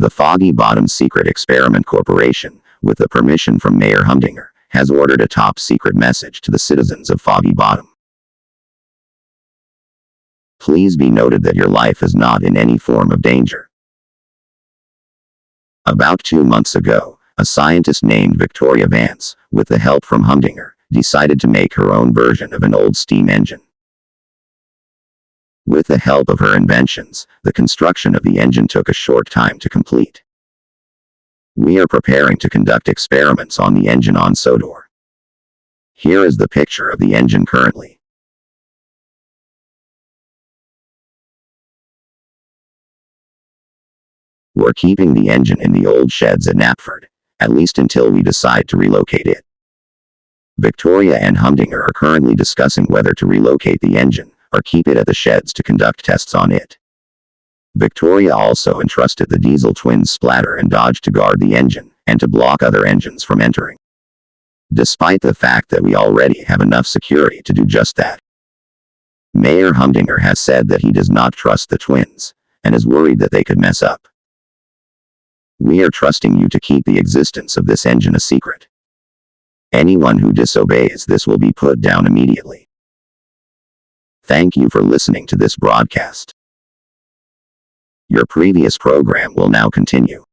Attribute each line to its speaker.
Speaker 1: The Foggy Bottom Secret Experiment Corporation, with the permission from Mayor Humdinger, has ordered a top-secret message to the citizens of Foggy Bottom. Please be noted that your life is not in any form of danger. About 2 months ago, a scientist named Victoria Vance, with the help from Humdinger, decided to make her own version of an old steam engine. With the help of her inventions, the construction of the engine took a short time to complete. We are preparing to conduct experiments on the engine on Sodor. Here is the picture of the engine currently. We're keeping the engine in the old sheds at Knapford, at least until we decide to relocate it. Victoria and Humdinger are currently discussing whether to relocate the engine, or keep it at the sheds to conduct tests on it. Victoria also entrusted the diesel twins Splatter and Dodge to guard the engine, and to block other engines from entering. Despite the fact that we already have enough security to do just that. Mayor Humdinger has said that he does not trust the twins, and is worried that they could mess up. We are trusting you to keep the existence of this engine a secret. Anyone who disobeys this will be put down immediately. Thank you for listening to this broadcast. Your previous program will now continue.